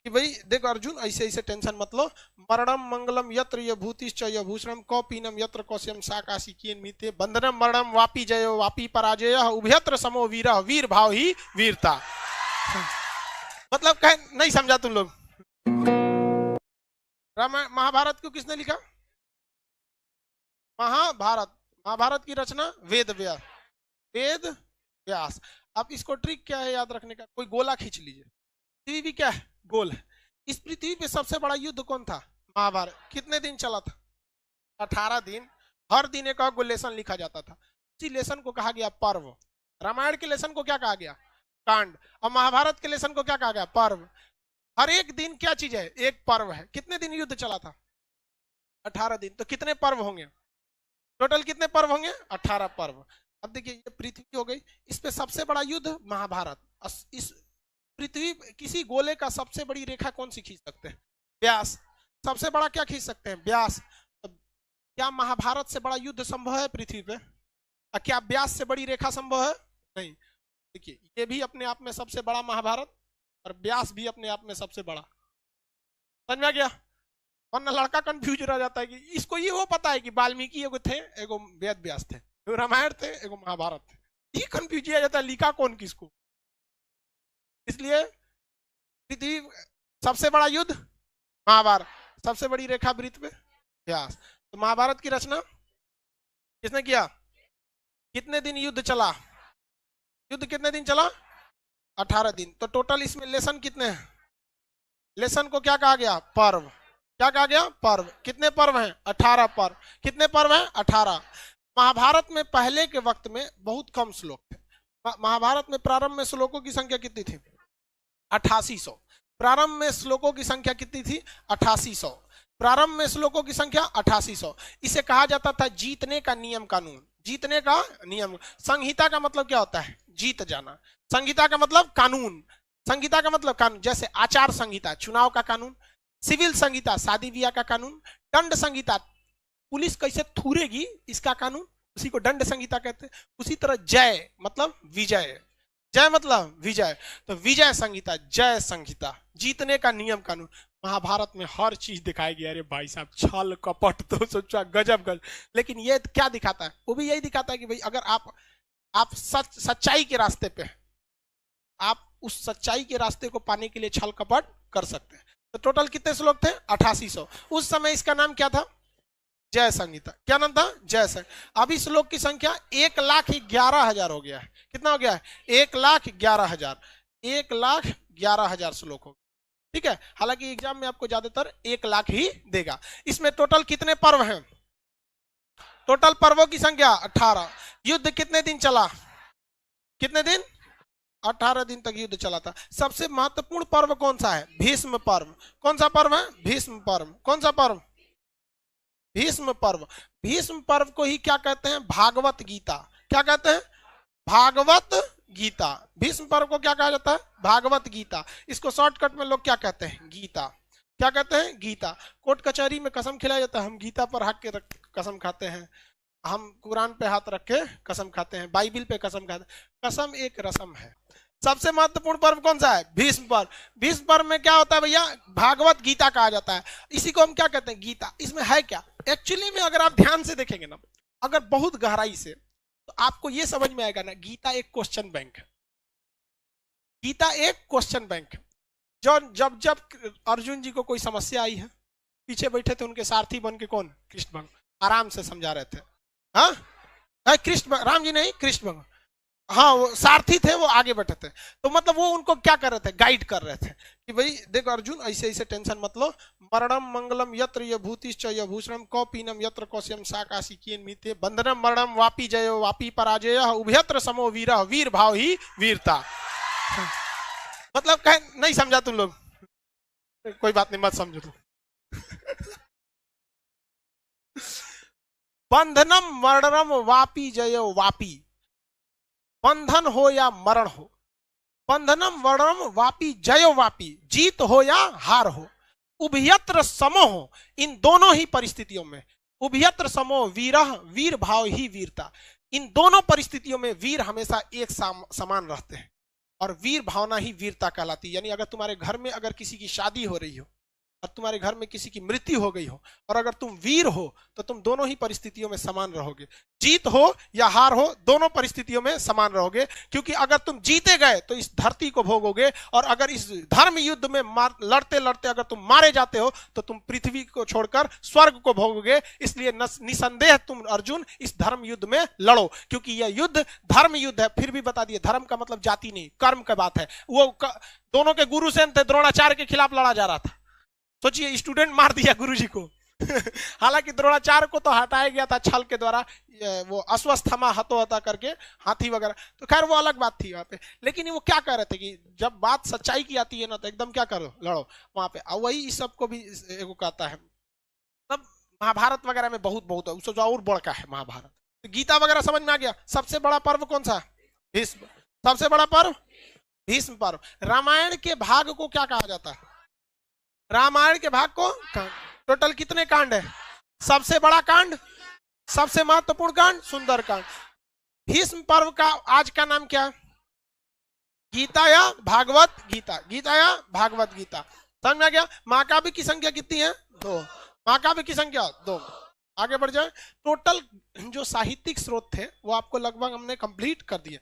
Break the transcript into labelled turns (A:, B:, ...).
A: कि भाई देखो अर्जुन, ऐसे ऐसे टेंशन मत लो। मरणम मंगलम यत्र यभूतिश्च यभूषणम कौपीनम यत्र कौशयम साकाशी कीन मीते बंधनम मरणम वापी जयो वापी पराजय उभयत्र समो वीरः वीर भाव ही वीरता। मतलब कह नहीं समझा तुम लोग? रामायण महाभारत को किसने लिखा? महाभारत। महाभारत की रचना वेद व्यास। वेद व्यास। अब इसको ट्रिक क्या है याद रखने का? कोई गोला खींच लीजिए, पृथ्वी भी क्या है? गोल है। इस पृथ्वी पे सबसे बड़ा युद्ध कौन था? महाभारत। कितने दिन चला था? 18 दिन। हर दिन एक और लेसन लिखा जाता था। इसी लेसन को कहा गया पर्व। रामायण के लेसन को क्या कहा गया? कांड। और महाभारत के लेसन को क्या कहा गया? पर्व। हर एक दिन क्या चीज है? एक पर्व है। कितने दिन युद्ध चला था? 18 दिन। तो कितने पर्व होंगे? टोटल कितने पर्व होंगे? 18 पर्व। अब देखिए ये पृथ्वी हो गई, इस पे सबसे बड़ा युद्ध महाभारत। इस पृथ्वी किसी गोले का सबसे बड़ी रेखा कौन सी खींच सकते हैं? व्यास। सबसे बड़ा क्या खींच सकते हैं? व्यास। तो क्या महाभारत से बड़ा युद्ध संभव है पृथ्वी पे? और क्या व्यास से बड़ी रेखा संभव है? नहीं। देखिए ये भी अपने आप में सबसे बड़ा महाभारत, और व्यास भी अपने आप में सबसे बड़ा। समझ में गया? वरना लड़का कंफ्यूज रह जाता है कि इसको ये वो पता है कि वाल्मीकि एगो थे, एगो वेद व्यास थे, एगो रामायण थे, एगो महाभारत थे। ये कंफ्यूज किया जाता है, लिखा कौन किसको। इसलिए पृथ्वी सबसे बड़ा युद्ध महाभारत, सबसे बड़ी रेखा वृत्त पे व्यास। तो महाभारत की रचना किसने किया? कितने दिन युद्ध चला? युद्ध कितने दिन चला? 18 दिन। तो टोटल इसमें लेसन कितने हैं? लेसन को क्या कहा गया? पर्व। क्या कहा गया? पर्व। कितने पर्व हैं? 18 पर्व। कितने पर्व हैं? 18। महाभारत में पहले के वक्त में बहुत कम श्लोक थे। महाभारत में प्रारंभ में श्लोकों की संख्या कितनी थी? 8800। प्रारंभ में श्लोकों की संख्या कितनी थी? 8800। प्रारंभ में श्लोकों की संख्या 8800। इसे कहा जाता था जीतने का नियम कानून। जीतने का नियम। संहिता का मतलब क्या होता है? जीत जाना। संहिता का मतलब कानून। संहिता का मतलब कानून। जैसे आचार संहिता चुनाव का कानून, सिविल संहिता शादी ब्याह का कानून, दंड संहिता पुलिस कैसे थूरेगी इसका कानून, उसी को दंड संहिता कहते हैं। उसी तरह जय मतलब विजय, जय मतलब विजय, तो विजय संहिता, जय संहिता, जीतने का नियम कानून। महाभारत में हर चीज दिखाई गई। अरे भाई साहब, छल कपट तो सोचा गजब गजब। लेकिन ये क्या दिखाता है? वो भी यही दिखाता है कि भाई अगर आप सच्चाई के रास्ते पे, आप उस सच्चाई के रास्ते को पाने के लिए छल कपट कर सकते हैं। तो टोटल कितने श्लोक थे? 8800। उस समय इसका नाम क्या था? जय संहिता। क्या नाम था? जय संहिता। अभी श्लोक की संख्या 1,11,000 हो गया है। कितना हो गया है? 1,11,000। 1,11,000 श्लोक हो गया। ठीक है। हालांकि एग्जाम में आपको ज्यादातर 1 लाख ही देगा। इसमें टोटल कितने पर्व हैं? टोटल पर्वों की संख्या 18। युद्ध कितने दिन चला? कितने दिन? 18 दिन तक युद्ध चला था। सबसे महत्वपूर्ण पर्व कौन सा है? भीष्म पर्व। कौन सा पर्व है? भीष्म पर्व। कौन सा पर्व? भीष्म पर्व। भीष्म पर्व को ही क्या कहते हैं? भागवत गीता। क्या कहते हैं? भागवत गीता। भीष्म पर्व को क्या कहा जाता है? भागवत गीता। इसको शॉर्टकट में लोग क्या कहते हैं? गीता। क्या कहते हैं? गीता। कोर्ट कचहरी में कसम खिलाया जाता है, हम गीता पर हाथ के कसम खाते हैं, हम कुरान पे हाथ रख के कसम खाते हैं, बाइबिल पे कसम खाते हैं। कसम एक रस्म है। सबसे महत्वपूर्ण पर्व कौन सा है? भीष्म पर्व। भीष्म पर्व में क्या होता है भैया? भागवत गीता कहा जाता है। इसी को हम क्या कहते हैं? गीता। इसमें है क्या एक्चुअली में? अगर आप ध्यान से देखेंगे ना, अगर बहुत गहराई से, तो आपको यह समझ में आएगा ना, गीता एक क्वेश्चन बैंक है। गीता एक क्वेश्चन बैंक है। जब जब अर्जुन जी को कोई समस्या आई है, पीछे बैठे थे उनके सारथी बन के कौन? कृष्ण भगवान आराम से समझा रहे थे। हाँ, कृष्ण, राम जी नहीं, कृष्ण भगवान, हाँ वो सारथी थे, वो आगे बैठे थे। तो मतलब वो उनको क्या कर रहे थे? गाइड कर रहे थे कि भाई देखो अर्जुन, ऐसे ऐसे टेंशन मत लो। मरणम मंगलम यत्र यभूतिश्च यभूषणम कौपीनम यत्र कौशयम साकाशी कीन मीते बंधनम मरणम वापी जयो वापी पराजय उभयत्र समो वीरः वीर भाव ही वीरता। मतलब कह नहीं समझा तुम लोग? कोई बात नहीं, मत समझो तुम। बंधनम मरणम वापी जयो वापी। बंधन हो या मरण हो, बंधनम मरणम वापी जयो वापी, जीत हो या हार हो, उभयत्र समो हो, इन दोनों ही परिस्थितियों में, उभयत्र समो वीरः वीर भाव ही वीरता। इन दोनों परिस्थितियों में वीर हमेशा एक समान रहते हैं। और वीर भावना ही वीरता कहलाती है। यानी अगर तुम्हारे घर में अगर किसी की शादी हो रही हो और तुम्हारे घर में किसी की मृत्यु हो गई हो और अगर तुम वीर हो तो तुम दोनों ही परिस्थितियों में समान रहोगे। जीत हो या हार हो, दोनों परिस्थितियों में समान रहोगे, क्योंकि अगर तुम जीते गए तो इस धरती को भोगोगे, और अगर इस धर्म युद्ध में लड़ते लड़ते अगर तुम मारे जाते हो तो तुम पृथ्वी को छोड़कर स्वर्ग को भोगोगे। इसलिए निसंदेह तुम अर्जुन इस धर्म युद्ध में लड़ो, क्योंकि यह युद्ध धर्म युद्ध है। फिर भी बता दिए, धर्म का मतलब जाति नहीं, कर्म का बात है। वो दोनों के गुरु सेन थे, द्रोणाचार्य के खिलाफ लड़ा जा रहा था। सोचिए, स्टूडेंट मार दिया गुरुजी को। हालांकि द्रोणाचार्य को तो हटाया गया था छल के द्वारा, वो अश्वस्थामा हतो हता करके, हाथी वगैरह, तो खैर वो अलग बात थी वहां पे। लेकिन वो क्या कह रहे थे कि जब बात सच्चाई की आती है ना तो एकदम क्या करो, लड़ो वहां पे। और वही इस सबको भी एगो कहता है। तब महाभारत वगैरह में बहुत बहुत उससे जो और बड़का है महाभारत। तो गीता वगैरह समझ में आ गया। सबसे बड़ा पर्व कौन सा? भीष्म। सबसे बड़ा पर्व भीष्म पर्व। रामायण के भाग को क्या कहा जाता है? रामायण के भाग को कांड। टोटल कितने कांड है? सबसे बड़ा कांड, सबसे महत्वपूर्ण कांड सुंदर कांड। भीष्म पर्व का आज का नाम क्या? गीता या भागवत गीता। गीता या भागवत गीता। समझ में आ गया? महाकाव्य की संख्या कितनी है? 2। महाकाव्य की संख्या 2। आगे बढ़ जाए। टोटल जो साहित्यिक स्रोत थे वो आपको लगभग हमने कंप्लीट कर दिए।